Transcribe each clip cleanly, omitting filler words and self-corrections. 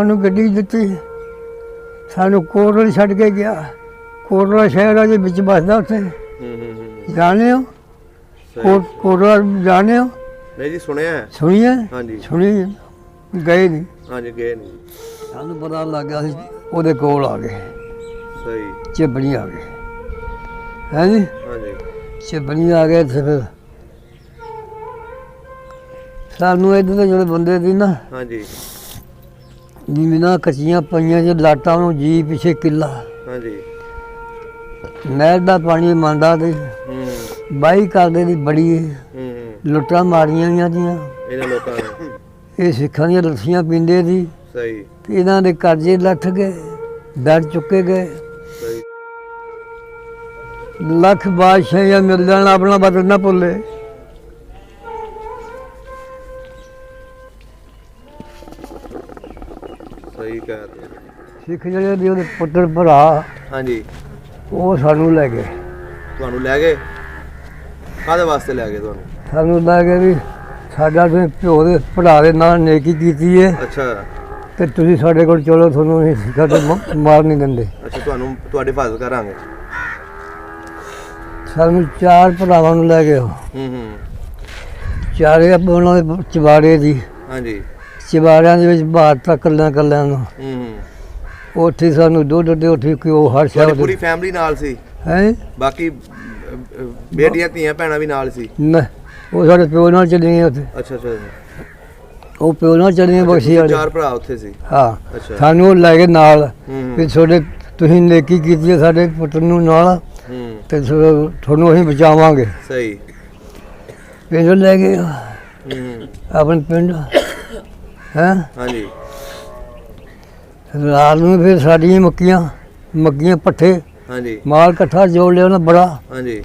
ਸਾਨੂੰ ਗੱਡੀ ਦਿੱਤੀ, ਸਾਨੂੰ ਕੋਟਲ ਛੱਡ ਕੇ ਗਿਆ। ਕੋਟਲਾ ਸ਼ਹਿਰ ਆ ਜੇ ਵਿੱਚ ਵੱਸਦਾ ਉੱਥੇ, ਜਾਣਦੇ ਹੋ? ਕੋਟਲਾ ਜਾਣਦੇ ਹੋ? ਨਹੀਂ ਜੀ, ਸੁਣਿਆ। ਸੁਣੀਏ? ਹਾਂਜੀ ਸੁਣੀ, ਗਏ ਨਹੀਂ। ਹਾਂਜੀ, ਗਏ ਨਹੀਂ। ਸਾਨੂੰ ਪਤਾ ਲੱਗ ਗਿਆ ਸੀ ਉਹਦੇ ਕੋਲ ਆ ਗਏ। ਸਹੀ। ਚਿਬਣੀ ਆ ਗਏ, ਹੈ ਜੀ? ਹਾਂਜੀ। ਚਿਬਣੀ ਆ ਗਏ ਤੇ ਫਿਰ ਸਾਨੂੰ ਇੱਧਰ ਦੇ ਜਿਹੜੇ ਬੰਦੇ ਸੀ ਨਾ, ਹਾਂਜੀ, ਜਿਵੇਂ ਨਾ ਕੱਚੀਆਂ ਪਈਆਂ ਚ ਲਾਟਾਂ ਨੂੰ ਜੀ ਪਿੱਛੇ ਕਿੱਲਾ, ਹਾਂਜੀ, ਨਹਿਰ ਦਾ ਪਾਣੀ ਮੰਨਦਾ ਤੇ ਬਾਈ ਕਰਦੇ ਦੀ ਬੜੀ ਲੁੱਟਾਂ ਮਾਰੀਆਂ ਹੋਈਆਂ ਦੀਆਂ ਇਹਨਾਂ ਲੋਕਾਂ ਨੇ। ਇਹ ਸਿੱਖਾਂ ਦੀਆਂ ਲੱਸੀਆਂ ਪੀਂਦੇ ਸੀ। ਸਹੀ। ਤੇ ਇਹਨਾਂ ਦੇ ਕਰਜ਼ੇ ਲੱਥ ਗਏ, ਦਰ ਚੁੱਕੇ ਗਏ। ਸਹੀ। ਲੱਖ ਬਾਦਸ਼ਾਹੀਆਂ ਮਿਲ ਜਾਣ, ਆਪਣਾ ਬਦਲ ਨਾ ਭੁੱਲੇ। ਸਹੀ ਕਹਿ ਰਹੇ। ਸਿੱਖ ਜਿਹੜੇ ਵੀ ਉਹਦੇ ਪੁੱਤਰ ਭਰਾ, ਹਾਂਜੀ, ਉਹ ਸਾਨੂੰ ਲੈ ਗਏ। ਤੁਹਾਨੂੰ ਲੈ ਗਏ? ਕਾਹਦੇ ਵਾਸਤੇ ਲੈ ਗਏ ਤੁਹਾਨੂੰ? ਸਾਨੂੰ ਲੈ ਗਏ ਵੀ ਸਾਡਾ ਤੁਸੀਂ ਪਿਓ ਦੇ ਭਰਾ ਦੇ ਨਾਲ ਨੇਕੀ ਕੀਤੀ ਹੈ, ਅੱਛਾ। ਤੇ ਤੁਸੀਂ ਸਾਡੇ ਕੋਲ ਚਲੋ, ਤੁਹਾਨੂੰ ਅਸੀਂ ਸਿੱਖਾਂ ਤੋਂ ਮਾਰ ਨਹੀਂ ਦਿੰਦੇ। ਅੱਛਾ, ਤੁਹਾਨੂੰ ਤੁਹਾਡੀ ਹਿਫਾਜ਼ਤ ਕਰਾਂਗੇ। ਸਾਨੂੰ 4 ਭਰਾਵਾਂ ਨੂੰ ਲੈ ਗਏ ਉਹ। ਚਾਰੇ ਉਹਨਾਂ ਦੇ ਚਵਾੜੇ ਦੀ। ਹਾਂਜੀ। ਚਵਾੜਿਆਂ ਦੇ ਵਿੱਚ ਬਾਤ ਕੱਲਿਆਂ ਨੂੰ। ਉੱਥੇ ਸਾਨੂੰ ਦੁੱਧ ਤੇ ਉੱਥੇ ਘਿਓ ਹਰ ਸ਼ਾਇਦ। ਪੂਰੀ ਫੈਮਿਲੀ ਨਾਲ ਸੀ? ਹੈ, ਬਾਕੀ ਬੇਟੀਆਂ ਧੀਆਂ ਭੈਣਾਂ ਵੀ ਨਾਲ ਸੀ? ਨਾ, ਉਹ ਸਾਡੇ ਪਿਓ ਨਾਲ ਚਲੇ ਗਏ ਉੱਥੇ। ਅੱਛਾ ਅੱਛਾ। ਉਹ ਪਿਓ ਨਾਲ ਚਲੇ ਗਏ ਬਖਸ਼ੀ ਵਾਲੇ। 4 ਭਰਾ ਉੱਥੇ ਸੀ? ਹਾਂ। ਅੱਛਾ। ਸਾਨੂੰ ਉਹ ਲੈ ਕੇ ਨਾਲ ਵੀ ਤੁਹਾਡੇ ਤੁਸੀਂ ਨੇਕੀ ਕੀਤੀ ਹੈ ਸਾਡੇ ਪੁੱਤਰ ਨੂੰ ਨਾਲ, ਤੇ ਤੁਹਾਨੂੰ ਅਸੀਂ ਬਚਾਵਾਂਗੇ। ਸਹੀ। ਪਿੰਡ ਲੈ ਗਏ ਆਪਣੇ ਪਿੰਡ। ਹੈਂ? ਹਾਂਜੀ। ਰਾਤ ਨੂੰ ਫਿਰ ਸਾਡੀਆਂ ਮੱਕੀਆਂ ਪੱਠੇ, ਹਾਂਜੀ, ਮਾਲ ਇਕੱਠਾ ਜੋੜ ਲਿਆ ਉਹਨਾਂ ਬੜਾ। ਹਾਂਜੀ।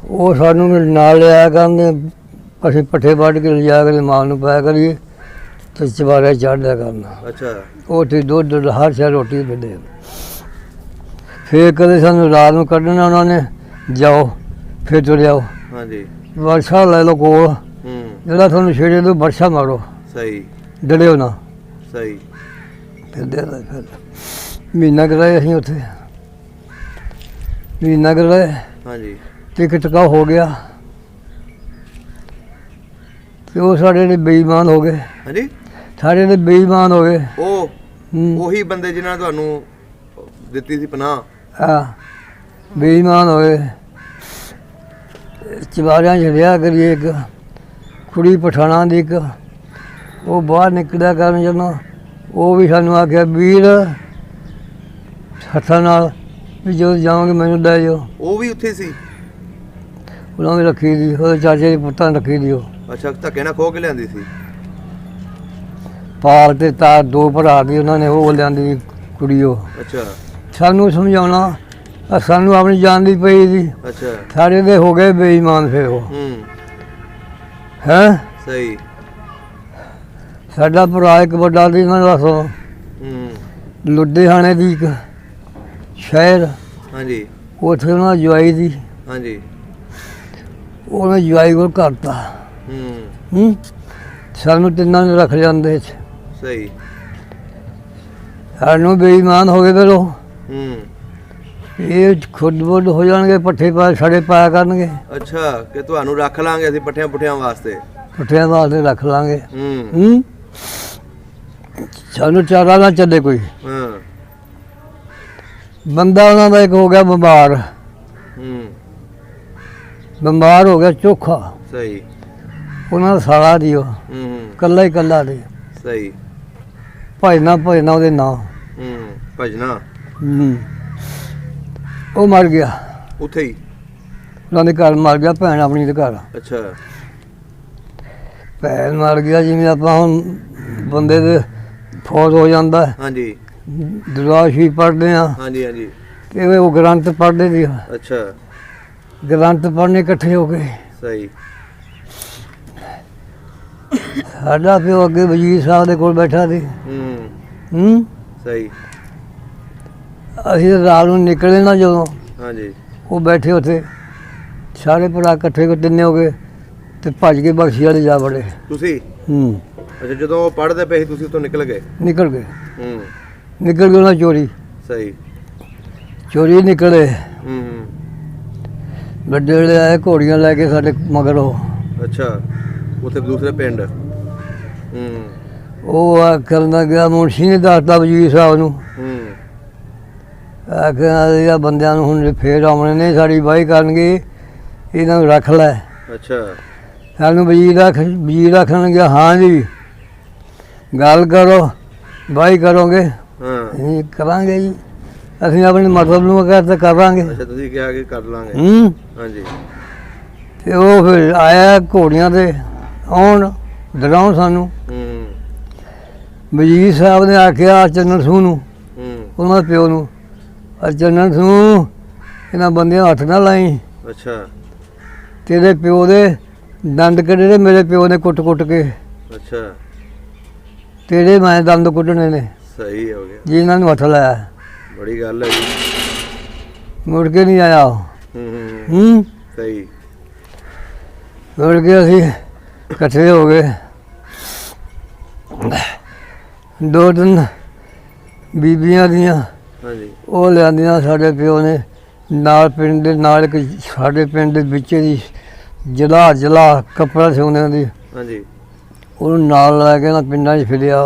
ਉਹ ਸਾਨੂੰ ਨਾਲ ਲਿਆ ਕਰਦੇ, ਅਸੀਂ ਪੱਠੇ ਵੱਢ ਕੇ ਲਿਜਾ ਕੇ ਮਾਲ ਨੂੰ ਪਾਇਆ ਕਰੀਏ ਤੇ ਚਵਾਰੇ ਚੜ੍ਹ ਲਿਆ ਕਰਨਾ। ਅੱਛਾ। ਉੱਥੇ ਦੁੱਧ ਹਰ ਸ਼ਾਇਦ ਰੋਟੀ ਦਿੰਦੇ। ਫਿਰ ਕਦੇ ਸਾਨੂੰ ਰਾਤ ਨੂੰ ਕੱਢਣਾ ਉਹਨਾਂ ਨੇ, ਜਾਓ ਫਿਰ ਤੁਰ ਆਓ। ਹਾਂਜੀ। ਵਰਸ਼ਾ ਲੈ ਲਓ ਕੋਲ, ਜਿਹੜਾ ਤੁਹਾਨੂੰ ਛੇੜੇ ਤੋਂ ਵਰਸ਼ਾ ਮਾਰੋ। ਸਹੀ। ਡਰਿਓ ਨਾ। ਸਹੀ। ਫਿਰ ਮਹੀਨਾ ਕੁ ਰਹੇ ਅਸੀਂ ਉੱਥੇ, ਮਹੀਨਾ ਕੁ ਰਹੇ। ਹਾਂਜੀ। ਟਿਕਟ ਕਾ ਹੋ ਗਿਆ ਤੇ ਉਹ ਸਾਡੇ ਨੇ ਬੇਈਮਾਨ ਹੋ ਗਏ। ਹਾਂਜੀ। ਸਾਡੇ ਨੇ ਬੇਈਮਾਨ ਹੋ ਗਏ। ਉਹੀ ਬੰਦੇ ਜਿਨ੍ਹਾਂ ਨੇ ਤੁਹਾਨੂੰ ਦਿੱਤੀ ਸੀ ਪਨਾਹ? ਹਾਂ, ਬੇਈਮਾਨ ਹੋਏ। ਚਵਾਰਿਆਂ 'ਚ ਵਿਆਹ ਕਰੀਏ, ਇੱਕ ਕੁੜੀ ਪਠਾਣਾ ਦੀ, ਇੱਕ ਉਹ ਬਾਹਰ ਨਿਕਲਿਆ ਕਰਨ ਜਦੋਂ, ਉਹ ਵੀ ਸਾਨੂੰ ਆਖਿਆ ਵੀਰ ਹੱਥਾਂ ਨਾਲ ਵੀ ਜਦੋਂ ਜਾਓਗੇ ਮੈਨੂੰ ਲੈ ਜਾਓ। ਉਹ ਵੀ ਉੱਥੇ ਸੀ? ਉਹਨਾਂ ਨੇ ਰੱਖੀ ਦੀ, ਉਹਦੇ ਚਾਚੇ ਦੇ ਪੁੱਤਾਂ ਨੇ ਰੱਖੀ ਦੀ। ਉਹ ਅੱਛਾ, ਧੱਕੇ ਨਾਲ ਖੋਹ ਕੇ ਲਿਆਂਦੀ ਸੀ? ਪਾਲ ਤੇ ਤਾਂ 2 ਭਰਾ ਦੀ ਉਹਨਾਂ ਨੇ ਉਹ ਲਿਆਂਦੀ ਕੁੜੀ ਉਹ। ਅੱਛਾ। ਸਾਨੂੰ ਸਮਝਾਉਣਾ, ਸਾਨੂੰ ਆਪਣੀ ਜਾਨ ਦੀ ਪਈ ਸੀ। ਅੱਛਾ। ਸਾਰੇ ਦੇ ਹੋ ਗਏ ਬੇਈਮਾਨ ਫਿਰ ਉਹ। ਹੈ। ਸਹੀ। ਸਾਡਾ ਭਰਾ ਇੱਕ ਵੱਡਾ ਸੀ, ਮੈਂ ਦੱਸੋ, ਲੁਧਿਆਣੇ ਦੀ ਇੱਕ ਸ਼ਹਿਰ। ਹਾਂਜੀ। ਉੱਥੇ ਉਹਨਾਂ ਜਵਾਈ ਦੀ। ਹਾਂਜੀ। ਉਹਨੇ ਜਵਾਈ ਕੋਲ ਕਰਤਾ। ਸਾਨੂੰ ਤਿੰਨਾਂ ਨੂੰ ਰੱਖ ਜਾਂਦੇ। ਸਹੀ। ਸਾਨੂੰ ਬੇਈਮਾਨ ਹੋ ਗਏ ਫਿਰ ਉਹ। ਇਹ ਖੁਦ ਬੁੱਧ ਹੋ ਜਾਣਗੇ, ਪੱਠੇ ਪਾ ਛੜੇ ਪਾਇਆ ਕਰਨਗੇ। ਅੱਛਾ, ਕਿ ਤੁਹਾਨੂੰ ਰੱਖ ਲਾਂਗੇ ਅਸੀਂ ਪੱਠਿਆਂ ਵਾਸਤੇ? ਪੱਠਿਆਂ ਵਾਸਤੇ ਰੱਖ ਲਾਂਗੇ। ਸਾਨੂੰ ਚਾਰਾ ਨਾ ਚੱਲੇ ਕੋਈ। ਬੰਦਾ ਉਹਨਾਂ ਦਾ ਇੱਕ ਹੋ ਗਿਆ ਬਿਮਾਰ ਹੋ ਗਿਆ, ਚੋਖਾ। ਸਹੀ। ਉਹਨਾਂ ਦਾ ਸਾਲਾ ਦੀ ਉਹ ਕੱਲਾ ਦੀ। ਸਹੀ। ਭਜਨਾ ਉਹਦੇ ਨਾਂ। ਭਜਨਾ। ਉਹ ਮਰ ਗਿਆ ਉੱਥੇ ਹੀ? ਉਹਨਾਂ ਦੇ ਘਰ ਮਰ ਗਿਆ, ਭੈਣ ਆਪਣੀ ਦੇ ਘਰ। ਅੱਛਾ। ਭੈਣ ਮਰ ਗਿਆ, ਜਿਵੇਂ ਆਪਾਂ ਹੁਣ ਬੰਦੇ ਦੇ ਫੌਤ ਹੋ ਜਾਂਦਾ। ਹਾਂਜੀ। ਦਰਬਾਰ ਸ਼ਰੀਫ ਪੜ੍ਹਦੇ ਹਾਂ। ਹਾਂਜੀ ਹਾਂਜੀ। ਤੇ ਉਹ ਗ੍ਰੰਥ ਪੜ੍ਹਦੇ ਸੀ। ਅੱਛਾ। ਗ੍ਰੰਥ ਪੜ੍ਹਨੇ ਇਕੱਠੇ ਹੋ ਗਏ। ਸਹੀ। ਸਾਡਾ ਪਿਓ ਅੱਗੇ ਵਜ਼ੀਰ ਸਾਹਿਬ ਦੇ ਕੋਲ ਬੈਠਾ ਸੀ। ਸਹੀ। ਅਸੀਂ ਰਾਤ ਨੂੰ ਨਿਕਲੇ ਨਾ ਜਦੋਂ, ਹਾਂਜੀ, ਉਹ ਬੈਠੇ ਉੱਥੇ ਸਾਰੇ ਭਰਾ ਇਕੱਠੇ ਤਿੰਨੇ ਹੋ ਗਏ ਤੇ ਭੱਜ ਕੇ ਬਖਸ਼ੀ ਵਾਲੇ ਜਾ ਵੜੇ। ਤੁਸੀਂ? ਅੱਛਾ, ਜਦੋਂ ਉਹ ਪੜ੍ਹਦੇ ਪਏ ਸੀ ਤੁਸੀਂ ਉੱਥੋਂ ਨਿਕਲ ਗਏ? ਨਿਕਲ ਗਏ। ਹੂੰ ਨਿਕਲ ਗਏ ਉਹਨਾਂ ਚੋਰੀ ਸਹੀ ਚੋਰੀ ਨਿਕਲੇ। ਹੂੰ ਵੱਡੇ ਵਾਲੇ ਆਏ ਘੋੜੀਆਂ ਲੈ ਕੇ ਸਾਡੇ ਮਗਰੋਂ। ਅੱਛਾ ਉੱਥੇ ਦੂਸਰੇ ਪਿੰਡ ਉਹ ਆਖਣ ਲੱਗਿਆ, ਮੁਨਸ਼ੀ ਨੇ ਦੱਸਤਾ ਵਜ਼ੀਰ ਸਾਹਿਬ ਨੂੰ, ਆਖਿਆ ਬੰਦਿਆਂ ਨੂੰ ਹੁਣ ਫੇਰ ਆਉਣੇ ਨੇ, ਸਾਡੀ ਵਾਹੀ ਕਰਨਗੇ, ਇਹਨਾਂ ਨੂੰ ਰੱਖ ਲੈ। ਅੱਛਾ ਸਾਨੂੰ ਵਜ਼ੀਰ ਆਖਣ ਲੱਗਿਆ, ਹਾਂ ਜੀ ਗੱਲ ਕਰੋ, ਵਾਹੀ ਕਰੋਗੇ? ਹਾਂ ਅਸੀਂ ਕਰਾਂਗੇ ਜੀ, ਅਸੀਂ ਆਪਣੇ ਮਤਲਬ ਨੂੰ ਤਾਂ ਕਰਾਂਗੇ। ਅੱਛਾ ਤੁਸੀਂ ਕਿਹਾ ਕਿ ਕਰ ਲਾਂਗੇ। ਹਾਂਜੀ ਤੇ ਉਹ ਫਿਰ ਆਇਆ ਘੋੜੀਆਂ ਤੇ ਆਉਣ ਡਰਾਉਣ ਸਾਨੂੰ। ਵਜ਼ੀਰ ਸਾਹਿਬ ਨੇ ਆਖਿਆ ਚੰਨਣ ਸੂਹ ਨੂੰ, ਉਹਨਾਂ ਦੇ ਪਿਓ ਨੂੰ, ਚੰਨਣ ਸੂਹ ਇਹਨਾਂ ਬੰਦਿਆਂ ਹੱਥ ਨਾ ਲਾਈ। ਅੱਛਾ ਤੇਰੇ ਪਿਓ ਦੇ ਦੰਦ ਕੱਢੇ ਨੇ ਮੇਰੇ ਪਿਓ ਨੇ ਕੁੱਟ ਕੇ। ਅੱਛਾ ਤੇਰੇ ਮੈਂ ਦੰਦ ਕੁੱਟਣੇ ਨੇ ਸਹੀ ਹੋ ਗਿਆ ਜੀ, ਇਹਨਾਂ ਨੂੰ ਹੱਥ ਲਾਇਆ। ਬੜੀ ਗੱਲ ਹੈ ਜੀ। ਮੁੜ ਕੇ ਨਹੀਂ ਆਇਆ। ਸਹੀ ਮੁੜ ਕੇ ਅਸੀਂ ਇਕੱਠੇ ਹੋ ਗਏ। 2-3 ਬੀਬੀਆਂ ਦੀਆਂ ਹਾਂਜੀ ਉਹ ਲਿਆਂਦੀਆਂ ਸਾਡੇ ਪਿਓ ਨੇ, ਨਾਲ ਪਿੰਡ ਦੇ ਨਾਲ ਇੱਕ ਸਾਡੇ ਪਿੰਡ ਦੇ ਵਿੱਚ ਦੀ ਜ਼ਿਲ੍ਹਾ ਕੱਪੜਾ ਸਿਉਂਦਿਆਂ ਦੀ, ਹਾਂਜੀ ਉਹਨੂੰ ਨਾਲ ਲੈ ਕੇ ਨਾ ਪਿੰਡਾਂ 'ਚ ਫਿਰਿਆ।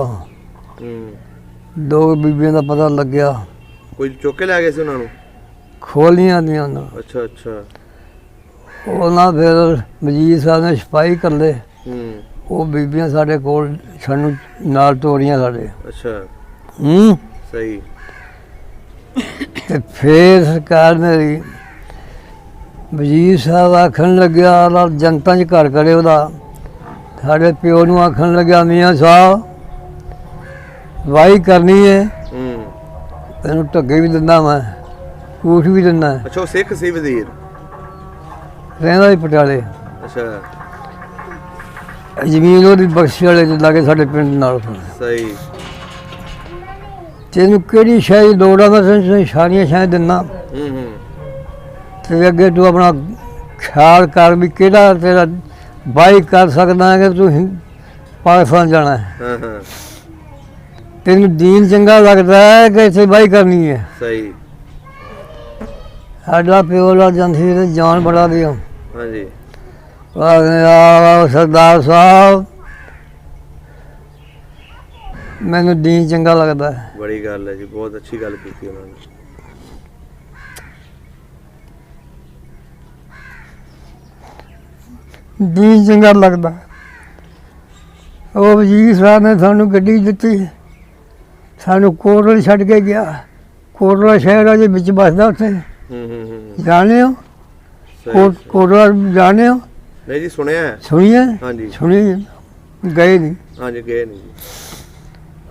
2 ਬੀਬੀਆਂ ਦਾ ਪਤਾ ਲੱਗਿਆ, ਕੋਈ ਚੁੱਕ ਕੇ ਲੈ ਗਏ ਸੀ ਉਹਨਾਂ ਨੂੰ? ਖੋਲੀਆਂ ਦੀਆਂ ਨਾ। ਅੱਛਾ ਅੱਛਾ ਉਹਨਾਂ ਫਿਰ ਵਜ਼ੀਰ ਸਾਹਿਬ ਨੇ ਸਿਪਾਹੀ ਕਰ ਲਏ। ਉਹ ਬੀਬੀਆਂ ਸਾਡੇ ਕੋਲ ਸਾਨੂੰ ਨਾਲ ਤੋਰੀਆਂ ਸਾਡੇ। ਅੱਛਾ ਸਹੀ। ਤੇ ਫਿਰ ਸਰਕਾਰ ਮੇਰੀ ਵਜ਼ੀਰ ਸਾਹਿਬ ਆਖਣ ਲੱਗਿਆ, ਜਨਤਾ 'ਚ ਘਰ ਕਰੇ ਉਹਦਾ, ਸਾਡੇ ਪਿਓ ਨੂੰ ਆਖਣ ਲੱਗਿਆ, ਮੀਆਂ ਸਾਹਿਬ ਵਾਹੀ ਕਰਨੀ ਹੈ, ਤੈਨੂੰ ਢੱਗੇ ਵੀ ਦਿੰਦਾ ਮੈਂ, ਊਠ ਵੀ ਦਿੰਦਾ। ਅੱਛਾ ਉਹ ਸਿੱਖ ਸੀ ਵਜ਼ੀਰ? ਰਹਿੰਦਾ ਸੀ ਪਟਿਆਲੇ। ਅੱਛਾ ਜ਼ਮੀਨ ਉਹਦੀ ਬਖਸ਼ੀ ਵਾਲੇ ਚ ਲਾਗੇ ਸਾਡੇ ਪਿੰਡ ਨਾਲ। ਸਹੀ। ਤੈਨੂੰ ਕਿਹੜੀ ਸ਼ੈ ਦੀ ਲੋੜ ਆ, ਮੈਂ ਤੈਨੂੰ ਸਾਰੀਆਂ ਸ਼ਾਇਦ ਦਿੰਦਾ। ਤੇ ਅੱਗੇ ਤੂੰ ਆਪਣਾ ਖਿਆਲ ਕਰ ਵੀ ਕਿਹੜਾ ਤੇਰਾ ਬਾਈ ਕਰ ਸਕਦਾ ਹੈ ਕਿ ਤੂੰ ਪਾਕਿਸਤਾਨ ਜਾਣਾ ਹੈ। ਤੈਨੂੰ ਦੀਨ ਚੰਗਾ ਲੱਗਦਾ ਹੈ ਕਿ ਇੱਥੇ ਬਾਈ ਕਰਨੀ ਹੈ। ਸਹੀ। ਸਾਡਾ ਪਿਓ ਲਾ ਜਾਂਦੀ ਤੇ ਜਾਨ ਬੜਾ ਦਿਓ। ਹਾਂਜੀ ਸਰਦਾਰ ਸਾਹਿਬ ਮੈਨੂੰ ਦੀਨ ਚੰਗਾ ਲੱਗਦਾ ਹੈ। ਬੜੀ ਗੱਲ ਹੈ ਜੀ, ਬਹੁਤ ਅੱਛੀ ਗੱਲ ਕੀਤੀ ਉਹਨਾਂ ਨੇ। ਦੀਨ ਚੰਗਾ ਲੱਗਦਾ। ਉਹ ਵਜ਼ੀਰ ਸਾਹਿਬ ਨੇ ਸਾਨੂੰ ਗੱਡੀ ਦਿੱਤੀ, ਸਾਨੂੰ ਕੋਟਲਾ ਛੱਡ ਕੇ ਗਿਆ। ਕੋਟਲਾ ਸ਼ਹਿਰ ਦੇ ਵਿੱਚ ਵੱਸਦਾ, ਉੱਥੇ ਜਾਣੇ ਹੋ? ਕੋਟਲਾ ਜਾਣੇ ਹੋ? ਨਹੀਂ ਜੀ ਸੁਣਿਆ ਹੈ। ਸੁਣੀਏ? ਹਾਂਜੀ ਸੁਣੀ, ਗਏ ਨਹੀਂ। ਹਾਂਜੀ ਗਏ ਨਹੀਂ ਜੀ।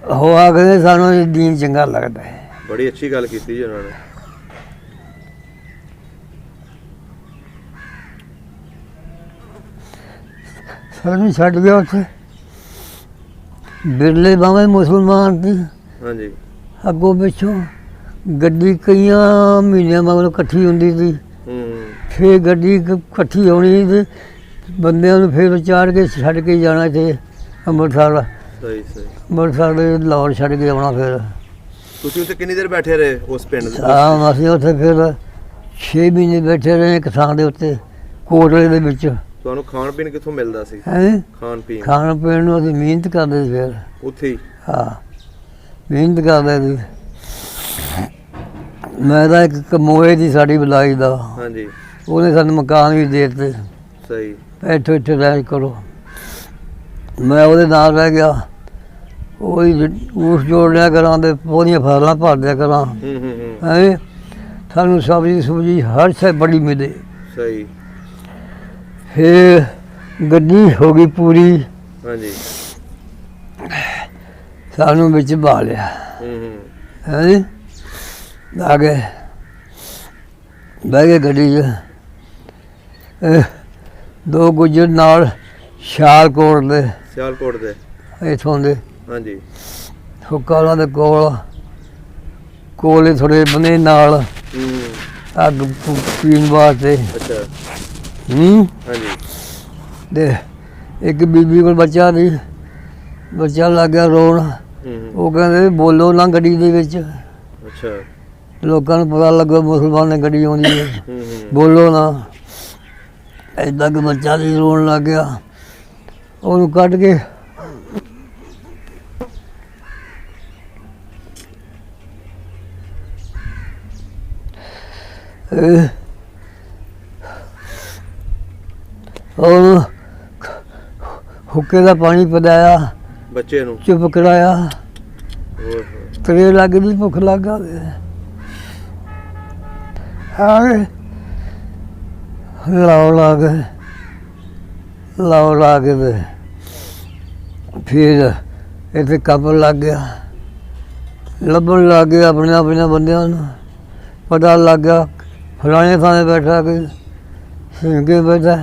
ਉਹ ਆਖਦੇ ਸਾਨੂੰ ਦੀਨ ਚੰਗਾ ਲੱਗਦਾ ਹੈ। ਬੜੀ ਅੱਛੀ ਗੱਲ ਕੀਤੀ ਜੀ ਉਹਨਾਂ ਨੇ। ਸਾਨੂੰ ਛੱਡ ਗਿਆ ਉੱਥੇ। ਬਿਰਲੇ ਬਾਵੇਂ ਮੁਸਲਮਾਨ ਸੀ। ਹਾਂਜੀ ਅੱਗੋਂ ਪਿੱਛੋਂ ਗੱਡੀ ਕਈਆਂ ਮਹੀਨਿਆਂ ਮਗਰੋਂ ਇਕੱਠੀ ਹੁੰਦੀ ਸੀ। ਫਿਰ ਗੱਡੀ ਇਕੱਠੀ ਹੋਣੀ ਤੇ ਬੰਦਿਆਂ ਨੂੰ ਫਿਰ ਚਾੜ ਕੇ ਛੱਡ ਕੇ ਜਾਣਾ ਤੇ ਅੰਮ੍ਰਿਤਸਰ। ਸਹੀ ਸਹੀ। ਅੰਮ੍ਰਿਤਸਰ ਦੇ ਲਾਹੌਰ ਛੱਡ ਕੇ ਆਉਣਾ। ਫਿਰ ਤੁਸੀਂ ਉੱਥੇ ਕਿੰਨੀ ਦੇਰ ਬੈਠੇ ਰਹੇ ਉਸ ਪਿੰਡ ਦੇ? ਅਸੀਂ ਉੱਥੇ ਫਿਰ 6 ਮਹੀਨੇ ਬੈਠੇ ਰਹੇ ਇੱਕ ਥਾਂ ਦੇ ਉੱਤੇ, ਕੋਟਲੇ ਦੇ ਵਿੱਚ। ਤੁਹਾਨੂੰ ਖਾਣ ਪੀਣ ਕਿੱਥੋਂ ਮਿਲਦਾ ਸੀ? ਖਾਣ ਪੀਣ ਨੂੰ ਅਸੀਂ ਮਿਹਨਤ ਕਰਦੇ ਸੀ ਫਿਰ ਉੱਥੇ ਹੀ। ਹਾਂ ਮਿਹਨਤ ਕਰਦੇ ਸੀ। ਮੈਂ ਤਾਂ ਇੱਕ ਕਮੋਏ ਦੀ ਸਾਡੀ ਬਲਾਈ ਦਾ। ਹਾਂਜੀ ਉਹਨੇ ਸਾਨੂੰ ਮਕਾਨ ਵੀ ਦੇ ਦਿੱਤੇ। ਸਹੀ। ਇੱਥੇ ਰਹਿ ਕਰੋ। ਮੈਂ ਉਹਦੇ ਨਾਲ ਰਹਿ ਗਿਆ। ਉਹੀ ਊਠ ਜੋੜ ਲਿਆ ਕਰਾਂ ਤੇ ਉਹਦੀਆਂ ਫਸਲਾਂ ਭਰ ਦਿਆ ਕਰਾਂ। ਸਾਨੂੰ ਸਬਜ਼ੀ ਹਰ ਸ਼ੈ ਬੜੀ ਮਿਲੇ। ਸਹੀ। ਫਿਰ ਗੱਡੀ ਹੋ ਗਈ ਪੂਰੀ। ਹਾਂਜੀ ਸਾਨੂੰ ਵਿੱਚ ਬਾ ਲਿਆ। ਹਾਂਜੀ ਆ ਗਏ, ਬਹਿ ਗਏ ਗੱਡੀ 'ਚ। 2 ਗੁੱਜਰ ਨਾਲ ਸਿਆਲਕੋਟ ਦੇ ਇੱਥੋਂ ਦੇ। ਹਾਂਜੀ ਹੁਕਾਲਾਂ ਦੇ ਕੋਲੇ ਥੋੜੇ ਬਨੇ ਨਾਲ ਅੱਗ ਪੀਣ ਵਾਸਤੇ। ਅੱਛਾ ਹਾਂਜੀ। ਤੇ ਇੱਕ ਬੀਬੀ ਕੋਲ ਬੱਚਾ ਸੀ, ਬੱਚਾ ਲੱਗ ਗਿਆ ਰੋਣ। ਉਹ ਕਹਿੰਦੇ ਬੋਲੋ ਨਾ ਗੱਡੀ ਦੇ ਵਿੱਚ, ਅੱਛਾ। ਲੋਕਾਂ ਨੂੰ ਪਤਾ ਲੱਗਾ ਮੁਸਲਮਾਨ ਨੇ ਗੱਡੀ ਆਉਂਦੀ ਹੈ, ਹੂੰ ਬੋਲੋ ਨਾ। ਏਦਾਂ ਕਿ ਬੱਚਾ ਵੀ ਰੋਣ ਲੱਗ ਗਿਆ, ਉਹਨੂੰ ਕੱਢ ਕੇ ਉਹਨੂੰ ਹੁੱਕੇ ਦਾ ਪਾਣੀ ਪਿਲਾਇਆ, ਬੱਚੇ ਨੂੰ ਚੁੱਪ ਕਰਾਇਆ। ਓਏ ਹੋਏ। ਤੇਰੇ ਲੱਗਦੀ ਭੁੱਖ ਲੱਗ ਗਈ ਆਏ ਲਾਓ ਲਾ ਕੇ ਤੇ ਫਿਰ ਇੱਥੇ ਕੰਮ ਲੱਗ ਗਿਆ, ਲੱਭਣ ਲੱਗ ਗਿਆ ਆਪਣੇ ਬੰਦਿਆਂ ਨੂੰ। ਪਤਾ ਲੱਗ ਗਿਆ ਫਲਾਣੇ ਥਾਂ ਬੈਠਾ ਕਿ ਸਿੰਗੇ ਬੈਠਾ।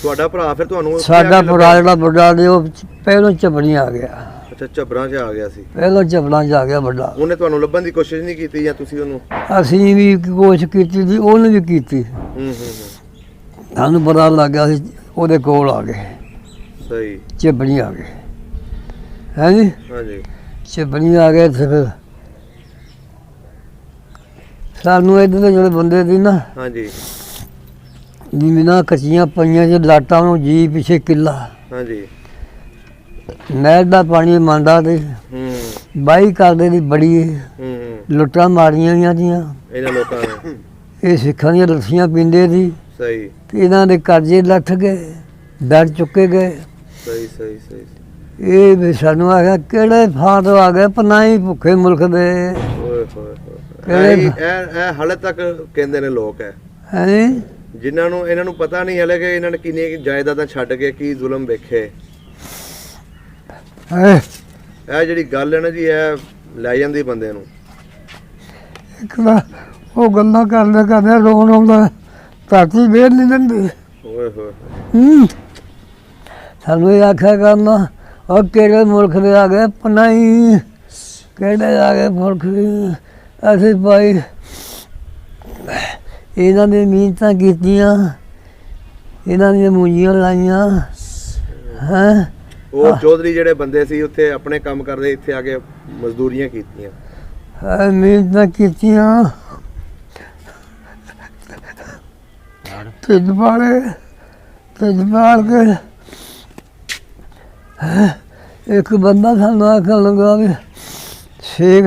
ਤੁਹਾਡਾ ਭਰਾ ਫਿਰ ਤੁਹਾਨੂੰ ਸਾਡਾ ਭਰਾ ਜਿਹੜਾ ਵੱਡਾ ਸੀ ਉਹ ਪਹਿਲੋਂ ਝਪੜੀ ਆ ਗਿਆ। ਅੱਛਾ, ਝਬਰਾਂ 'ਚ ਆ ਗਿਆ ਸੀ। ਪਹਿਲੋਂ ਝਪੜਾਂ 'ਚ ਆ ਗਿਆ ਵੱਡਾ। ਉਹਨੇ ਤੁਹਾਨੂੰ ਲੱਭਣ ਦੀ ਕੋਸ਼ਿਸ਼ ਨਹੀਂ ਕੀਤੀ ਜਾਂ ਤੁਸੀਂ ਉਹਨੂੰ? ਅਸੀਂ ਵੀ ਕੋਸ਼ਿਸ਼ ਕੀਤੀ ਸੀ, ਉਹਨੇ ਵੀ ਕੀਤੀ। ਹੂੰ ਸਾਨੂੰ ਪਤਾ ਲੱਗ ਗਿਆ ਸੀ, ਉਹਦੇ ਕੋਲ ਆ ਗਏ, ਸਹੀ। ਝਪੜੀ ਆ ਗਏ ਹੈ ਜੀ, ਹਾਂਜੀ। ਝਪੜੀ ਆ ਗਏ ਤੇ ਫਿਰ ਸਾਨੂੰ ਇੱਧਰ ਦੇ ਜਿਹੜੇ ਬੰਦੇ ਸੀ ਨਾ, ਹਾਂਜੀ ਜ਼ਮੀਨਾਂ ਕੱਚੀਆਂ ਪਈਆਂ ਸੀ, ਲਾਟਾਂ ਨੂੰ ਜੀ ਪਿੱਛੇ ਕਿੱਲਾ, ਹਾਂਜੀ। ਨਹਿਰ ਦਾ ਪਾਣੀ ਮੰਨਦਾ ਤੇ ਹੂੰ ਬਾਈ ਕਰਦੇ ਦੀ ਬੜੀ ਹੂੰ। ਲੁੱਟਾਂ ਮਾਰੀਆਂ ਗਈਆਂ ਦੀਆਂ। ਇਹਨਾਂ ਲੋਕਾਂ ਨੇ ਇਹ ਸਿੱਖਾਂ ਦੀਆਂ ਲੱਸੀਆਂ ਪੀਂਦੇ ਸੀ ਸਹੀ ਤੇ ਇਹਨਾਂ ਦੇ ਕਰਜ਼ੇ ਲੱਥ ਗਏ, ਡਰ ਚੁੱਕੇ ਗਏ। ਸਹੀ ਸਹੀ ਸਹੀ। ਇਹ ਵੀ ਸਾਨੂੰ ਆਖਿਆ ਕਿਹੜੇ ਥਾਂ ਤੋਂ ਆ ਗਏ, ਪਨਾਹੀ ਭੁੱਖੇ ਮੁਲਕ ਦੇ। ਓਏ ਹੋਏ। ਇਹ ਹਾਲੇ ਤੱਕ ਕਹਿੰਦੇ ਨੇ ਲੋਕ ਹੈ ਜਿਨ੍ਹਾਂ ਨੂੰ ਇਹਨਾਂ ਨੂੰ ਪਤਾ ਨਹੀਂ ਹਲੇ ਕਿ ਇਹਨਾਂ ਨੇ ਕਿੰਨੀਆਂ ਜਾਇਦਾਦਾਂ ਛੱਡ ਕੇ ਕੀ ਜ਼ੁਲਮ ਵੇਖੇ। ਇਹ ਜਿਹੜੀ ਗੱਲ ਹੈ ਨਾ ਜੀ, ਇਹ ਲੈ ਜਾਂਦੀ ਬੰਦੇ ਨੂੰ। ਇੱਕ ਤਾਂ ਉਹ ਗੱਲਾਂ ਕਰਦੇ ਰੋਣ ਆਉਂਦਾ, ਧਰਤੀ ਵੇਰ ਨਹੀਂ ਦਿੰਦੀ। ਓਏ ਹੋਏ। ਸਾਨੂੰ ਇਹ ਆਖਿਆ ਕਰਨਾ, ਉਹ ਕਿਹੜੇ ਮੁਲਕ ਦੇ ਆ ਗਏ ਪਨਾਹੀ, ਕਿਹੜੇ ਆ ਗਏ ਮੁਲਕ ਦੇ। ਅਸੀਂ ਭਾਈ ਇਹਨਾਂ ਨੇ ਮਿਹਨਤਾਂ ਕੀਤੀਆਂ, ਇਹਨਾਂ ਦੀਆਂ ਮੂੰਜੀਆਂ ਲਾਈਆਂ ਹੈ। ਉਹ ਚੌਧਰੀ ਜਿਹੜੇ ਬੰਦੇ ਸੀ ਉੱਥੇ ਆਪਣੇ ਕੰਮ ਕਰਦੇ, ਇੱਥੇ ਆ ਕੇ ਮਜ਼ਦੂਰੀਆਂ ਕੀਤੀਆਂ, ਮਿਹਨਤਾਂ ਕੀਤੀਆਂ, ਢਿੱਡ ਪਾਲੇ ਕੇ। ਇੱਕ ਬੰਦਾ ਸਾਨੂੰ ਆਖਣ ਲੱਗਾ ਵੀ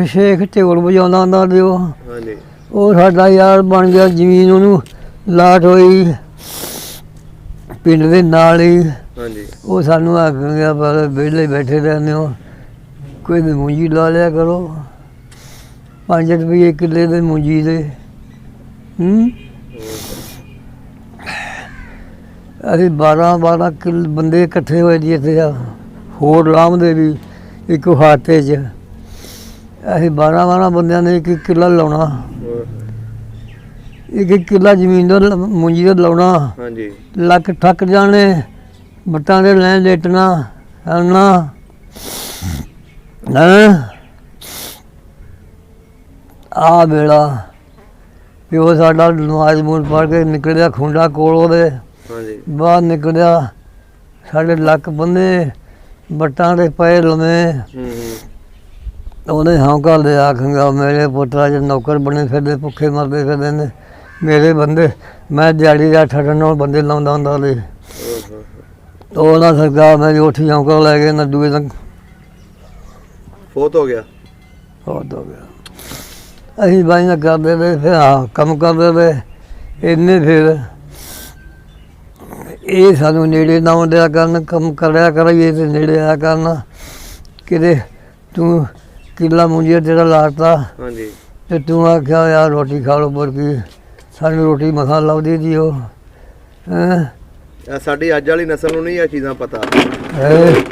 ਸ਼ੇਖ ਢੋਲ ਵਜਾਉਂਦਾ ਹੁੰਦਾ ਦਿਓ। ਹਾਂਜੀ। ਉਹ ਸਾਡਾ ਯਾਰ ਬਣ ਗਿਆ, ਜ਼ਮੀਨ ਉਹਨੂੰ ਲਾਟ ਹੋਈ ਪਿੰਡ ਦੇ ਨਾਲ ਹੀ। ਹਾਂਜੀ। ਉਹ ਸਾਨੂੰ ਆਖਣ ਗਿਆ ਪਰ ਵਿਹਲੇ ਬੈਠੇ ਰਹਿੰਦੇ ਹੋ, ਕੋਈ ਵੀ ਮੂੰਜੀ ਲਾ ਲਿਆ ਕਰੋ, 5 ਰੁਪਏ ਕਿੱਲੇ ਦੇ ਮੂੰਜੀ ਦੇ। ਅਸੀਂ 12 ਕਿੱਲੇ ਬੰਦੇ ਇਕੱਠੇ ਹੋਏ ਜੀ ਇੱਥੇ ਆ, ਹੋਰ ਲਾਂਭਦੇ ਵੀ ਇੱਕ ਹਾਤੇ 'ਚ। ਅਸੀਂ 12 ਬੰਦਿਆਂ ਨੇ ਇੱਕ ਕਿੱਲਾ ਲਾਉਣਾ, ਇੱਕ ਕਿੱਲਾ ਜ਼ਮੀਨ ਦਾ ਮੂੰਜੀ ਦਾ ਲਾਉਣਾ। ਹਾਂਜੀ। ਲੱਕ ਠੱਕ ਜਾਣੇ, ਬੱਟਾਂ ਦੇ ਲੈਣ ਲੇਟਣਾ ਕਰਨਾ। ਆ ਵੇਲਾ ਪਿਓ ਸਾਡਾ ਨਮਾਜ਼ ਮੂਲ ਪੜ੍ਹ ਕੇ ਨਿਕਲਿਆ, ਖੁੰਡਾ ਕੋਲ ਉਹਦੇ ਹਾਂਜੀ। ਬਾਹਰ ਨਿਕਲਿਆ, ਸਾਡੇ ਲੱਕ ਬੰਨੇ, ਬੱਟਾਂ ਦੇ ਪਏ ਲਵੇਂ। ਉਹਨੇ ਹੌਂਕਾ ਲਿਆ, ਆਖਾਂਗਾ ਮੇਰੇ ਪੁੱਤਰਾ 'ਚ ਨੌਕਰ ਬਣੇ ਫਿਰਦੇ, ਭੁੱਖੇ ਮਰਦੇ ਫਿਰਦੇ ਨੇ ਮੇਰੇ ਬੰਦੇ। ਮੈਂ ਦਿਹਾੜੀ ਦਾ 8 ਨਾਲ ਬੰਦੇ ਲਾਉਂਦਾ ਹੁੰਦਾ ਸੀ। ਉਹ ਨਾ ਸਰਕਾਰ ਮੇਰੀ ਉੱਠੀ ਹੌਂਕਾ ਲੈ ਕੇ ਨਾ ਦੂਏ ਦਿਨ ਫੌਤ ਹੋ ਗਿਆ। ਅਸੀਂ ਬਾਈਆਂ ਕਰਦੇ ਰਹੇ, ਫਿਰ ਕੰਮ ਕਰਦੇ ਰਹੇ ਇੰਨੇ। ਫਿਰ ਇਹ ਸਾਨੂੰ ਨੇੜੇ ਨਾ ਆਉਂਦਿਆ ਕਰਨ, ਕੰਮ ਕਰਿਆ ਕਰਾਈਏ ਤੇ ਨੇੜੇ ਆਇਆ ਕਰਨਾ। ਕਿਤੇ ਤੂੰ ਕਿੱਲਾ ਮੂੰਜੀ ਤੇਰਾ ਲਾਤਾ ਹਾਂਜੀ। ਤੇ ਤੂੰ ਆਖਿਆ ਯਾਰ ਰੋਟੀ ਖਾ ਲਓ, ਪਰ ਕੀ ਸਾਨੂੰ ਰੋਟੀ ਮਸਾਂ ਲਾਉਂਦੀ ਸੀ ਉਹ। ਸਾਡੀ ਅੱਜ ਵਾਲੀ ਨਸਲ ਨੂੰ ਨਹੀਂ ਇਹ ਚੀਜ਼ਾਂ ਪਤਾ,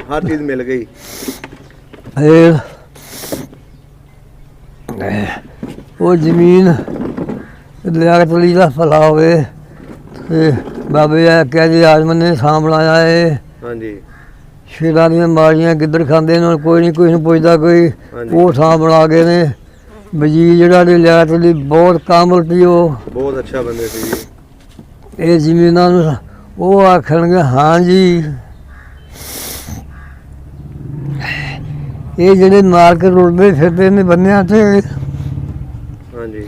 ਹਰ ਚੀਜ਼ ਮਿਲ ਗਈ। ਉਹ ਜ਼ਮੀਨ ਲਿਆਕਤ ਲਈ ਦਾ ਭਲਾ ਹੋਵੇ ਤੇ ਬਾਬੇ ਆ ਕਹਿ ਜੀ ਆਜਮਨ ਨੇ ਸਾਂਭ ਲਾਇਆ ਏ। ਹਾਂਜੀ। ਸ਼ੇਰਾਂ ਦੀਆਂ ਮਾਰੀਆਂ ਗਿੱਦੜ ਖਾਂਦੇ ਨੇ, ਕੋਈ ਨਹੀਂ ਕੋਈ ਨੂੰ ਪੁੱਛਦਾ ਕੋਈ। ਉਹ ਥਾਂ ਬਣਾ ਗਏ ਨੇ। ਵਜ਼ੀਰ ਜਿਹੜਾ ਨੇ ਲਿਆਕਤ ਲਈ ਬਹੁਤ ਕਾਮਲ ਸੀ, ਉਹ ਬਹੁਤ ਅੱਛਾ ਬੰਦੇ ਸੀ ਜੀ। ਇਹ ਜ਼ਮੀਨਾਂ ਨੂੰ ਉਹ ਆਖਣਗੇ ਹਾਂ ਜੀ ਇਹ ਜਿਹੜੇ ਮਾਰ ਕੇ ਰੁਲਦੇ ਫਿਰਦੇ ਨੇ ਬੰਨਿਆਂ ਤੇ ਹਾਂਜੀ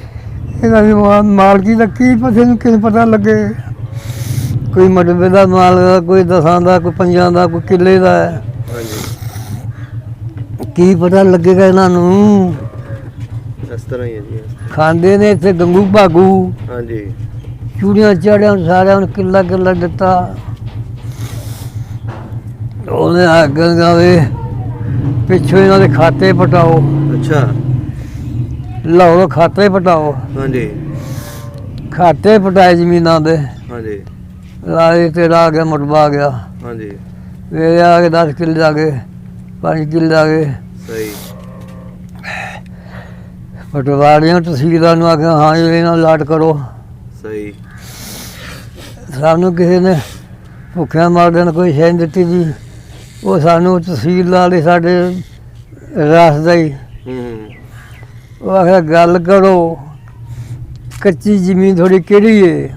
ਇਹਨਾਂ ਦੀ ਮਾਲਕੀ ਦਾ ਕੀ ਪਤਾ ਨੂੰ ਕਿਸ ਪਤਾ ਲੱਗੇ। ਕੋਈ ਮਡਬੇ ਦਾ ਮਾਲ ਦਾ, ਕੋਈ 10 ਦਾ, ਕੋਈ 5 ਦਾ, ਕੋਈ ਕਿੱਲੇ ਦਾ ਹੈ। ਹਾਂਜੀ ਕੀ ਪਤਾ ਲੱਗੇਗਾ ਇਹਨਾਂ ਨੂੰ। ਇਸ ਤਰ੍ਹਾਂ ਹੀ ਹੈ ਜੀ। ਖਾਂਦੇ ਨੇ ਇੱਥੇ ਗੰਗੂ ਭਾਗੂ, ਹਾਂਜੀ ਚੂੜੀਆਂ ਚਾੜਿਆਂ ਨੂੰ ਸਾਰਿਆਂ ਨੂੰ ਕਿੱਲਾ ਕਿੱਲਾ ਦਿੱਤਾ। ਉਹਨੇ ਆਗਣ ਗਾਵੇ ਪਿੱਛੋਂ ਇਹਨਾਂ ਦੇ ਖਾਤੇ ਪਟਾਓ। ਅੱਛਾ ਲਾਹੌਰ ਖਾਤੇ ਪਟਾਓ। ਹਾਂਜੀ ਖਾਤੇ ਪਟਾਏ ਜ਼ਮੀਨਾਂ ਦੇ। ਹਾਂਜੀ ਰਾਜ ਤੇਰਾ ਆ ਗਿਆ, ਮਟਬਾ ਆ ਗਿਆ। ਹਾਂਜੀ ਮੇਰੇ ਆ ਗਏ 10 ਕਿੱਲੇ ਆ ਗਏ, 5 ਕਿੱਲੇ ਆ ਗਏ। ਸਹੀ ਪਟਵਾਰੀਆਂ ਤਹਿਸੀਲਦਾਰ ਨੂੰ ਆਖਿਆ ਹਾਂ ਜੀ ਇਹਨਾਂ ਨੂੰ ਲਾਟ ਕਰੋ। ਸਹੀ ਸਾਨੂੰ ਕਿਸੇ ਨੇ ਭੁੱਖਿਆਂ ਮਾਰਦਿਆਂ ਨੂੰ ਕੋਈ ਸ਼ੈ ਨਹੀਂ ਦਿੱਤੀ ਜੀ। ਉਹ ਸਾਨੂੰ ਤਹਿਸੀਲਦਾਰ ਦੇ ਸਾਡੇ ਰਾਸ ਦਾ ਹੀ ਉਹ ਆਖਿਆ ਗੱਲ ਕਰੋ, ਕੱਚੀ ਜ਼ਮੀਨ ਥੋੜੀ ਕਿਹੜੀ ਏ।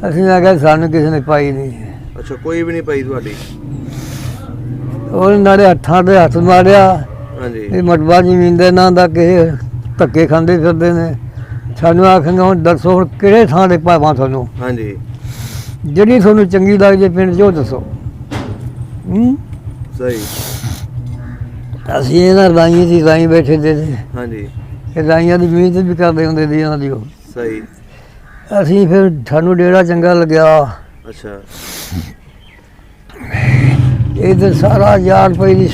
ਅਸੀਂ ਆਖਿਆ ਸਾਨੂੰ ਕਿਸੇ ਨੇ ਪਾਈ ਨਹੀਂ। ਅੱਛਾ ਕੋਈ ਵੀ ਨਹੀਂ ਪਾਈ ਤੁਹਾਡੀ। ਉਹਨੇ ਨਾਲੇ ਹੱਥਾਂ ਤੇ ਹੱਥ ਮਾਰਿਆ। ਹਾਂਜੀ ਇਹ ਮਟਵਾ ਜ਼ਮੀਨ ਦੇ ਨਾਂ ਦਾ ਕਿਸੇ ਧੱਕੇ ਖਾਂਦੇ ਫਿਰਦੇ ਨੇ। ਸਾਨੂੰ ਆਖਾਂਗੇ ਹੁਣ ਦੱਸੋ ਹੁਣ ਕਿਹੜੇ ਥਾਂ ਦੇ ਪਾਵਾਂ ਤੁਹਾਨੂੰ, ਹਾਂਜੀ ਜਿਹੜੀ ਤੁਹਾਨੂੰ ਚੰਗੀ ਲੱਗਦੀ ਪਿੰਡ 'ਚ ਉਹ ਦੱਸੋ। ਸਹੀ ਅਸੀਂ ਇਹਨਾਂ ਰਾਈਆਂ ਦੀ ਰਾਈ ਬੈਠੇ ਦੇ ਸੀ। ਹਾਂਜੀ ਇਹ ਰਾਈਆਂ ਦੀ ਮਿਹਨਤ ਵੀ ਕਰਦੇ ਹੁੰਦੇ ਸੀ ਇਹਨਾਂ ਦੀ ਉਹ। ਸਹੀ ਅਸੀਂ ਫਿਰ ਸਾਨੂੰ ਡੇਰਾ ਚੰਗਾ ਲੱਗਿਆ। ਅੱਛਾ ਇਹ ਤੇ ਸਾਰਾ 1000 ਰੁਪਏ ਦੀ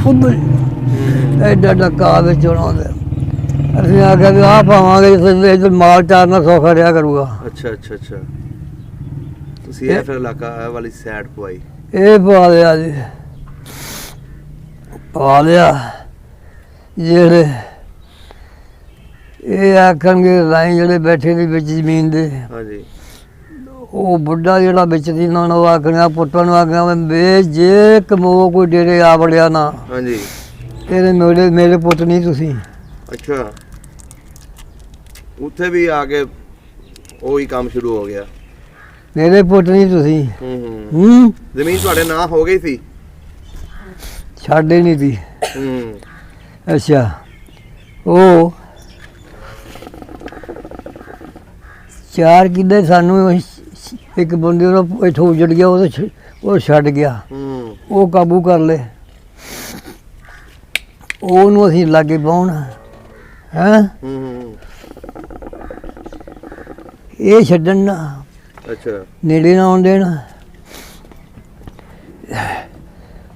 ਖੁਦ ਐਡਾ ਐਡਾ ਘਾਹ ਵਿੱਚ ਬਣਾਉਂਦੇ। ਅਸੀਂ ਆਖਿਆ ਵੀ ਆਹ ਪਾਵਾਂਗੇ ਇੱਧਰ ਮਾਲ ਚਾਰਨਾ ਸੌਖਾ ਰਿਹਾ ਕਰੂਗਾ। ਅੱਛਾ ਅੱਛਾ ਅੱਛਾ ਤੁਸੀਂ ਇਹ ਫਿਰ ਇਲਾਕਾ ਇਹ ਵਾਲੀ ਸਾਈਡ ਪਵਾਈ। ਇਹ ਪਾ ਲਿਆ ਜੀ, ਪਾ ਲਿਆ। ਜਿਹੜੇ ਇਹ ਆਖਣਗੇ ਰਾਈ ਜਿਹੜੇ ਬੈਠੇ ਨੇ ਵਿੱਚ ਜ਼ਮੀਨ ਦੇ, ਹਾਂਜੀ ਉਹ ਬੁੱਢਾ ਜਿਹੜਾ ਵਿੱਚ ਦੀ ਉਹਨਾਂ ਨੂੰ ਆਖਣਾ ਪੁੱਤਾਂ ਨੂੰ ਆਖਣਾ ਵੇ ਜੇ ਕਮੋ ਕੋਈ ਡੇਰੇ ਆ ਵੜਿਆ ਨਾ ਹਾਂਜੀ ਤੇਰੇ ਮੇਰੇ ਪੁੱਤ ਨਹੀਂ ਤੁਸੀਂ। ਅੱਛਾ ਉੱਥੇ ਵੀ ਆ ਕੇ ਉਹੀ ਕੰਮ ਸ਼ੁਰੂ ਹੋ ਗਿਆ। ਮੇਰੇ ਪੁੱਤ ਨਹੀਂ ਤੁਸੀਂ। ਜ਼ਮੀਨ ਤੁਹਾਡੇ ਨਾਂ ਹੋ ਗਈ ਸੀ। ਛੱਡੇ ਨਹੀਂ ਸੀ। ਅੱਛਾ ਉਹ 4 ਕਿੱਲੇ ਸਾਨੂੰ ਇੱਕ ਬੰਦੇ ਨੂੰ ਇੱਥੋਂ ਉਜੜ ਗਿਆ, ਉਹ ਛੱਡ ਗਿਆ। ਉਹ ਕਾਬੂ ਕਰ ਲਏ, ਉਹਨੂੰ ਅਸੀਂ ਲਾਗੇ ਪਾਉਣਾ ਹੈ। ਇਹ ਛੱਡਣ ਨਾ, ਅੱਛਾ ਨੇੜੇ ਨਾ ਆਉਣ ਦੇਣਾ।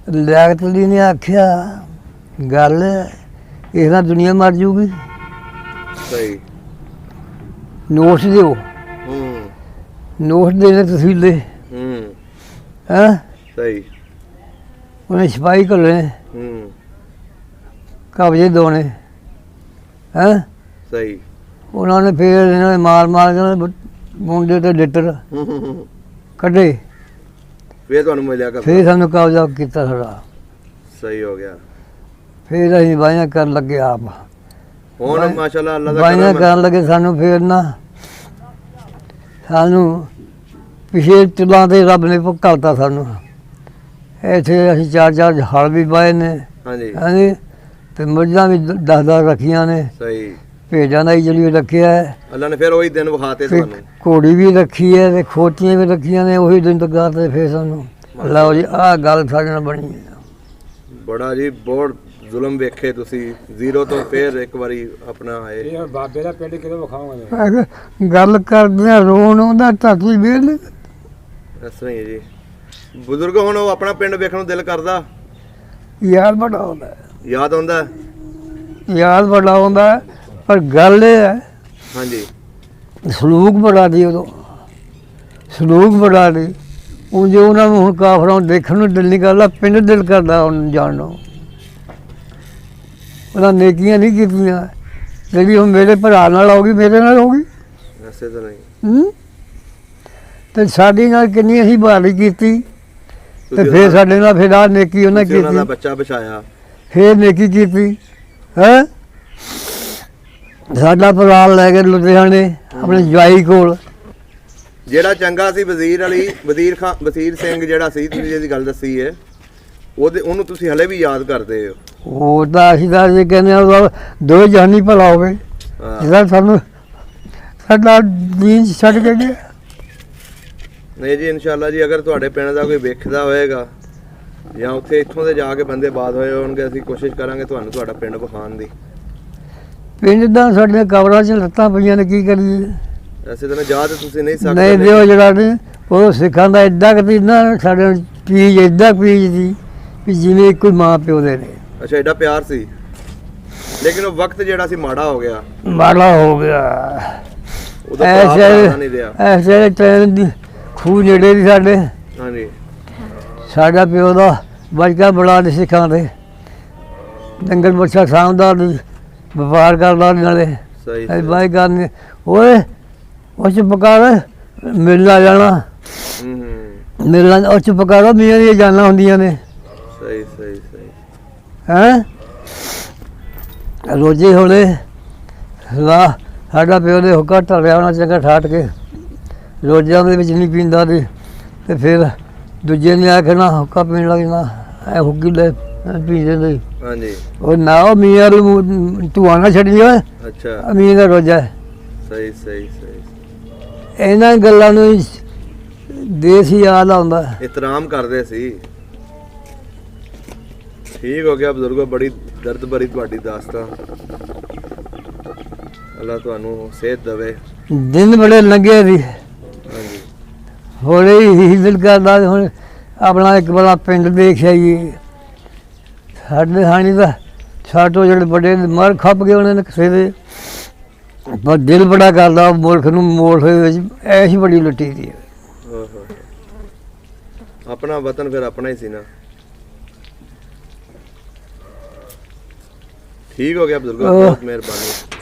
ਲਿਆਕਤ ਅਲੀ ਨੇ ਆਖਿਆ ਗੱਲ ਇਸ ਨਾਲ ਦੁਨੀਆ ਮਰ ਜੂਗੀ। ਸਹੀ ਨੋਟ ਦਿਓ, ਨੋਟ ਦੇਣੇ ਤਹਿਸੀਲੇ ਹੈਂ। ਸਹੀ ਉਹਨੇ ਸਿਪਾਹੀ ਘੱਲਣੇ, ਕਬਜ਼ੇ ਦੋਣੇ ਹੈਂ। ਸਹੀ ਉਹਨਾਂ ਨੇ ਫਿਰ ਇਹਨਾਂ ਨੇ ਮਾਰ ਮਾਰ ਕੇ ਮੁੰਡੇ ਤੇ ਲਿੱਟਰ ਕੱਢੇ। ਫਿਰ ਤੁਹਾਨੂੰ ਮਿਲਿਆ ਕਬ? ਫਿਰ ਸਾਨੂੰ ਕਬਜ਼ਾ ਕੀਤਾ ਸਾਡਾ। ਸਹੀ ਹੋ ਗਿਆ। ਫਿਰ ਅਸੀਂ ਬਾਈਆਂ ਕਰਨ ਲੱਗੇ ਆਪ। ਹੁਣ ਮਾਸ਼ਾਅੱਲਾ ਅੱਲਾਹ ਦਾ ਬਾਈਆਂ ਕਰਮ ਕਰਨ ਲੱਗੇ ਸਾਨੂੰ ਫਿਰ ਨਾ ਸਾਨੂੰ ਪਿਛੇ ਚੁੱਲ੍ਹਾਂ ਤੇ ਰੱਬ ਨੇ ਘਲਤਾ ਸਾਨੂੰ। ਇੱਥੇ ਅਸੀਂ 4 ਹਲ ਵੀ ਬਾਏ ਨੇ। ਹਾਂਜੀ ਹਾਂਜੀ ਤੇ ਮੱਝਾਂ ਵੀ 10 ਰੱਖੀਆਂ ਨੇ। ਸਹੀ ਭੇਡਾਂ ਦਾ ਹੀ ਜਿਹੜੀ ਰੱਖਿਆ ਹੈ। ਅੱਲਾਹ ਨੇ ਫਿਰ ਉਹੀ ਦਿਨ ਵਿਖਾਤੇ ਫਿਰ ਤੁਹਾਨੂੰ। ਘੋੜੀ ਵੀ ਰੱਖੀ ਹੈ ਤੇ ਖੋਤੀਆਂ ਵੀ ਰੱਖੀਆਂ ਨੇ। ਉਹੀ ਦਿਨ ਤੋਂ ਤੇ ਫਿਰ ਸਾਨੂੰ ਲਓ ਜੀ ਆਹ ਗੱਲ ਸਾਡੇ ਨਾਲ ਬਣੀ ਹੈ। ਬੜਾ ਜੀ ਬਹੁਤ ਜ਼ੁਲਮ ਵੇਖੇ ਤੁਸੀਂ। ਜ਼ੀਰੋ ਤੋਂ ਫਿਰ ਇੱਕ ਵਾਰੀ ਆਪਣਾ ਆਏ। ਇਹ ਹੁਣ ਬਾਬੇ ਦਾ ਪਿੰਡ ਕਿਦੋਂ ਵਿਖਾਵਾਂਗੇ? ਗੱਲ ਕਰਦੇ ਆ ਰੋਣ ਆਉਂਦਾ ਧਰਤੀ ਵੇਲ। ਇਸ ਤਰ੍ਹਾਂ ਹੀ ਹੈ ਜੀ। ਬਜ਼ੁਰਗ ਹੁਣ ਉਹ ਆਪਣਾ ਪਿੰਡ ਵੇਖਣ ਨੂੰ ਦਿਲ ਕਰਦਾ। ਯਾਦ ਬੜਾ ਆਉਂਦਾ, ਯਾਦ ਆਉਂਦਾ। ਯਾਦ ਬੜਾ ਆਉਂਦਾ। ਪਰ ਗੱਲ ਇਹ ਹੈ ਹਾਂਜੀ ਸਲੂਕ ਬੜਾ ਦੀ ਉਦੋਂ, ਸਲੂਕ ਬੜਾ ਦੀ। ਉਂਝ ਉਹਨਾਂ ਨੂੰ ਹੁਣ ਕਾਫਰਾਂ ਨੂੰ ਦੇਖਣ ਨੂੰ ਦਿਲ ਨਹੀਂ ਕਰਦਾ, ਪਿੰਡ ਦਿਲ ਕਰਦਾ ਹੁਣ ਜਾਣ ਨੂੰ। ਉਹਨਾਂ ਨੇਕੀਆਂ ਨਹੀਂ ਕੀਤੀਆਂ ਜਿਹੜੀ ਹੁਣ ਮੇਰੇ ਭਰਾ ਨਾਲ ਹੋਊਗੀ ਮੇਰੇ ਨਾਲ ਹੋਊਗੀ। ਐਸੇ ਤਾਂ ਨਹੀਂ। ਤੇ ਸਾਡੀ ਨਾਲ ਕਿੰਨੀ ਅਸੀਂ ਬਹਾਲੀ ਕੀਤੀ ਤੇ ਫਿਰ ਸਾਡੇ ਨਾਲ ਫਿਰ ਆਹ ਨੇਕੀ ਉਹਨੇ ਉਹਨਾਂ ਦਾ ਕੀਤੀ, ਬੱਚਾ ਬਚਾਇਆ। ਫਿਰ ਨੇਕੀ ਕੀਤੀ ਹੈ। ਸਾਡਾ ਪਰਿਵਾਰ ਲੈ ਕੇ ਲੁਧਿਆਣੇ ਆਪਣੇ ਜਵਾਈ ਕੋਲ। ਜਿਹੜਾ ਚੰਗਾ ਸੀ ਵਜ਼ੀਰ ਸਿੰਘ ਜਿਹੜਾ ਸੀ ਤੁਸੀਂ ਜਿਹਦੀ ਗੱਲ ਦੱਸੀ ਹੈ, ਉਹਨੂੰ ਤੁਸੀਂ ਹਲੇ ਵੀ ਯਾਦ ਕਰਦੇ ਹੋ? ਉਹ ਤਾਂ ਅਸੀਂ ਤਾਂ ਜੇ ਕਹਿੰਦੇ ਆ ਉਹਦਾ ਦੋ ਜਾਨੀ ਭਲਾ ਹੋਵੇ ਹਾਂ। ਜਿਹਦਾ ਸਾਨੂੰ ਸਾਡਾ ਦੀਨ ਛੱਡ ਕੇ ਗਿਆ। ਨਹੀਂ ਜੀ, ਇਨਸ਼ਾਅੱਲਾ ਜੀ, ਅਗਰ ਤੁਹਾਡੇ ਪਿੰਡ ਦਾ ਕੋਈ ਵੇਖਦਾ ਹੋਏਗਾ ਜਾਂ ਉੱਥੇ ਇੱਥੋਂ ਦੇ ਜਾ ਕੇ ਬੰਦੇ ਬਾਤ ਹੋਏ ਹੋਣਗੇ, ਅਸੀਂ ਕੋਸ਼ਿਸ਼ ਕਰਾਂਗੇ ਤੁਹਾਨੂੰ ਤੁਹਾਡਾ ਪਿੰਡ ਵਿਖਾਉਣ ਦੀ। ਪਿੰਡ ਦਾ ਸਾਡੀਆਂ ਕਬਰਾਂ 'ਚ ਲੱਤਾਂ ਪਈਆਂ ਨੇ, ਕੀ ਕਰੀਏ? ਐਸੇ ਤਾਂ ਯਾਦ ਤੁਸੀਂ ਨਹੀਂ ਸਕਦੇ। ਨਹੀਂ ਦਿਓ ਜਿਹੜਾ ਨੇ ਉਹ ਸਿੱਖਾਂ ਦਾ ਇੱਦਾਂ ਕਦੀ ਨਾ ਸਾਡੇ ਪੀਜ ਇੱਦਾਂ ਪੀਜ ਸੀ ਵੀ ਜਿਵੇਂ ਕੋਈ ਮਾਂ ਪਿਓ ਦੇ ਨੇ। ਅੱਛਾ, ਐਡਾ ਪਿਆਰ ਸੀ, ਲੇਕਿਨ ਉਹ ਵਕਤ ਜਿਹੜਾ ਸੀ ਮਾੜਾ ਹੋ ਗਿਆ। ਮਾੜਾ ਹੋ ਗਿਆ। ਉਦੋਂ ਭਰਾ ਨਹੀਂ ਰਿਹਾ। ਐਸੇ ਟ੍ਰੇਨ ਦੀ ਖੂਹ ਨੇੜੇ ਦੀ ਸਾਡੇ। ਹਾਂਜੀ। ਸਾਡਾ ਪਿਓ ਦਾ ਬਚਕਾ ਬੜਾ ਨਹੀਂ ਸਿੱਖਾਂ ਦੇ, ਡੰਗਰ ਬੱਚਾ ਸਾਂਭਦਾ ਸੀ, ਵਪਾਰ ਕਰਦਾ ਨਾਲੇ ਸਹੀ ਬਾਈ ਕਰਨੀ। ਓਏ ਉਹ ਚ ਪਕਾ ਮਿਲਣਾ ਜਾਣਾ, ਮਿਲਣਾ ਉਹ ਚ ਪਕਾ ਲਓ, ਮੀਆਂ ਦੀਆਂ ਜਾਨਾਂ ਹੁੰਦੀਆਂ ਨੇ। ਸਹੀ ਸਹੀ ਸਹੀ। ਹੈਂ ਰੋਜ਼ੇ ਹੋਣੇ ਲਾ ਸਾਡਾ ਪਿਓ ਦੇ ਹੁੱਕਾ ਢਲਿਆ ਹੋਣਾ ਚੰਗਾ ਠਾਟ ਕੇ, ਰੋਜ਼ਿਆਂ ਦੇ ਵਿੱਚ ਨਹੀਂ ਪੀਂਦਾ ਸੀ। ਤੇ ਫਿਰ ਦੂਜੇ ਨੇ ਆਖਣਾ ਹੁੱਕਾ ਪੀਣ ਲੱਗ ਜਾਣਾ, ਐ ਹੁੱਕੀ ਲੈ ਪੀ ਜਾਂਦੇ। ਹਾਂਜੀ। ਉਹ ਨਾ ਉਹ ਮੀਆਂ ਨੂੰ ਤੂੰ ਆਣਾ ਛੱਡੀ ਓਏ, ਅੱਛਾ। ਮੀਆਂ ਦਾ ਰੋਜ਼ਾ ਹੈ। ਸਹੀ ਸਹੀ ਸਹੀ। ਇਹਨਾਂ ਗੱਲਾਂ ਨੂੰ ਦੇਸ਼ ਹੀ ਯਾਦ ਆਉਂਦਾ। ਇਤਰਾਮ ਕਰਦੇ ਸੀ। ਠੀਕ ਹੋ ਗਿਆ ਬਜ਼ੁਰਗੋ, ਬੜੀ ਦਰਦ ਭਰੀ ਤੁਹਾਡੀ ਦਾਸਤਾਨ। ਅੱਲਾ ਤੁਹਾਨੂੰ ਸਿਹਤ ਦੇਵੇ। ਦਿਨ ਬੜੇ ਲੰਘੇ ਸੀ, ਹਾਂਜੀ। ਹੌਲੀ ਹੀ ਦਿਲ ਕਰਦਾ ਹੁਣ ਆਪਣਾ ਇੱਕ ਬੜਾ ਪਿੰਡ ਦੇਖ ਆਈਏ। ਸਾਡੇ ਹਾਣੀ ਦਾ ਸਾਟੋ ਜਿਹੜੇ ਵੱਡੇ ਮਰ ਖੱਪ ਗਏ ਉਹਨਾਂ ਨੇ ਕਿਸੇ ਦੇ, ਪਰ ਦਿਲ ਬੜਾ ਕਰਦਾ ਮੁਲਕ ਨੂੰ ਮੋੜ ਹੋਏ ਵਿੱਚ ਐਸ਼ ਬੜੀ ਲੁੱਟੀ ਦੀ। ਓਹੋ, ਆਪਣਾ ਵਤਨ ਫਿਰ ਆਪਣਾ ਹੀ ਸੀ ਨਾ। ਠੀਕ ਹੋ ਗਿਆ ਬਜ਼ੁਰਗੋ, ਬਹੁਤ ਮਿਹਰਬਾਨੀ।